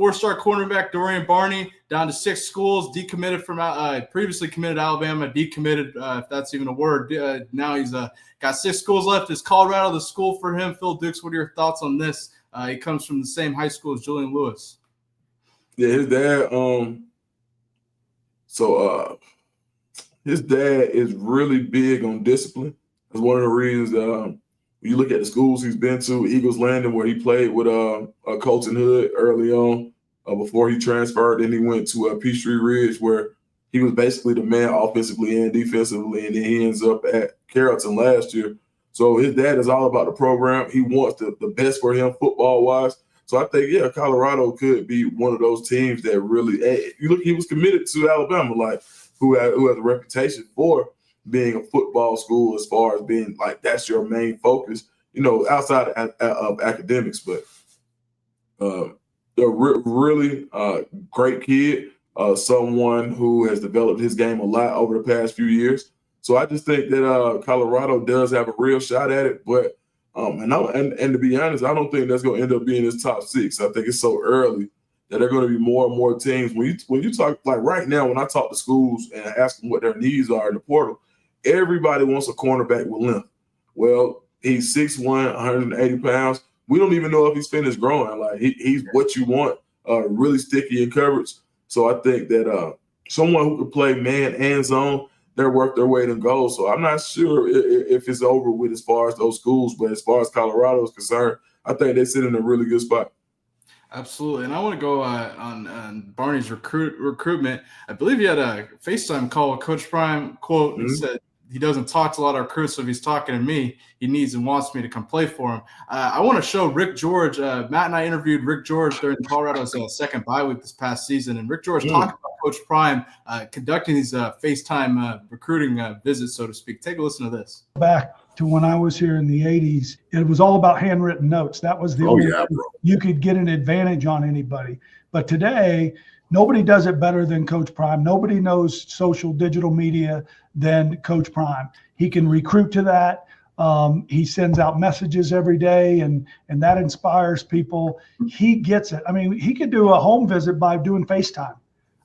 Four-star cornerback Dorian Barney down to 6 schools, decommitted from previously committed Alabama, decommitted, if that's even a word. Now he's got 6 schools left. Is Colorado the school for him? Phil Dukes, what are your thoughts on this? He comes from the same high school as Julian Lewis. Yeah, his dad. His dad is really big on discipline. That's one of the reasons that you look at the schools he's been to, Eagles Landing, where he played with Colton Hood early on before he transferred. Then he went to Peachtree Ridge, where he was basically the man offensively and defensively, and then he ends up at Carrollton last year. So his dad is all about the program. He wants the best for him football-wise. So I think, yeah, Colorado could be one of those teams that really you look, he was committed to Alabama, like who has a reputation for being a football school as far as being like that's your main focus, outside of academics. But they're really great kid, someone who has developed his game a lot over the past few years. So I just think that Colorado does have a real shot at it. But and to be honest, I don't think that's going to end up being his top 6. I think it's so early that there are going to be more and more teams. When you talk, like right now, when I talk to schools and ask them what their needs are in the portal, everybody wants a cornerback with length. Well, he's 6'1", 180 pounds. We don't even know if he's finished growing. Like he's what you want, really sticky in coverage. So I think that someone who could play man and zone, they're worth their weight in gold. So I'm not sure if it's over with as far as those schools, but as far as Colorado is concerned, I think they sit in a really good spot. Absolutely. And I want to go on Barney's recruitment. I believe he had a FaceTime call with Coach Prime. Quote, He said, he doesn't talk to a lot of recruits, so if he's talking to me, he needs and wants me to come play for him. I want to show Rick George. Matt and I interviewed Rick George during Colorado's second bye week this past season, and Rick George talked about Coach Prime conducting these FaceTime recruiting visits, so to speak. Take a listen to this. Back to when I was here in the 80s, it was all about handwritten notes. That was the only way you could get an advantage on anybody. But today, nobody does it better than Coach Prime. Nobody knows social digital media than Coach Prime. He can recruit to that. He sends out messages every day, and that inspires people. He gets it. I mean, he could do a home visit by doing FaceTime.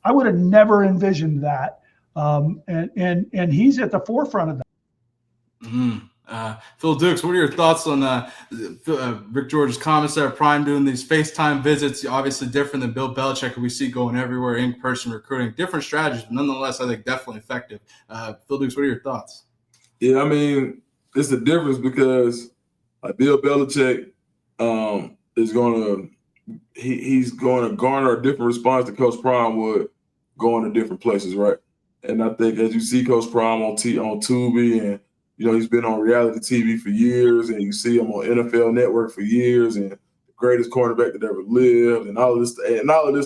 I would have never envisioned that. And he's at the forefront of that. Phil Dukes, what are your thoughts on Rick George's comments there? Prime doing these FaceTime visits, obviously different than Bill Belichick, who we see going everywhere, in-person recruiting, different strategies, but nonetheless, I think definitely effective. Phil Dukes, what are your thoughts? Yeah, I mean, it's a difference because Bill Belichick is going to he's going to garner a different response than Coach Prime would going to different places, right? And I think as you see Coach Prime on Tubi, and he's been on reality TV for years, and you see him on NFL Network for years, and the greatest cornerback that ever lived, and all of this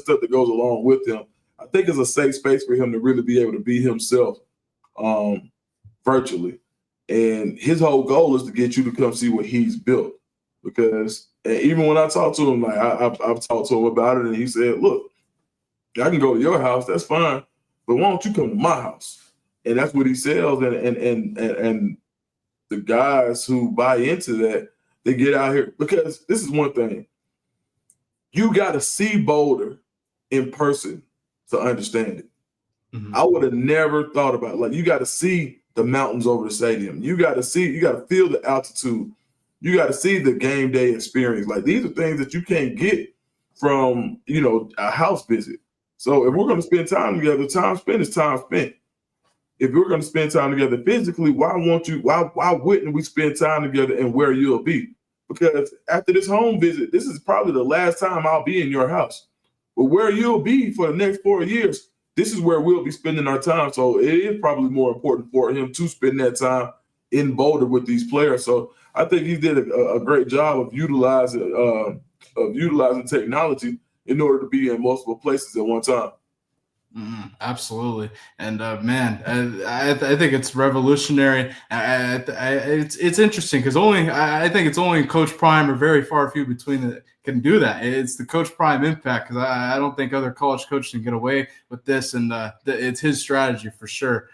stuff that goes along with him. I think it's a safe space for him to really be able to be himself virtually. And his whole goal is to get you to come see what he's built. Because even when I talk to him, like I've talked to him about it, and he said, "Look, I can go to your house, that's fine, but why don't you come to my house?" And that's what he sells, and the guys who buy into that, they get out here. Because this is one thing. You got to see Boulder in person to understand it. I would have never thought about it. Like, you got to see the mountains over the stadium. You got to feel the altitude. You got to see the game day experience. Like, these are things that you can't get from, a house visit. So if we're going to spend time together, time spent is time spent. If we're going to spend time together physically, why wouldn't we spend time together and where you'll be? Because after this home visit, this is probably the last time I'll be in your house. But where you'll be for the next 4 years, this is where we'll be spending our time. So it is probably more important for him to spend that time in Boulder with these players. So I think he did a great job of utilizing technology in order to be in multiple places at one time. Absolutely. And man, I think it's revolutionary. It's interesting because I think it's only Coach Prime or very few between that can do that. It's the Coach Prime impact, because I don't think other college coaches can get away with this, and it's his strategy for sure.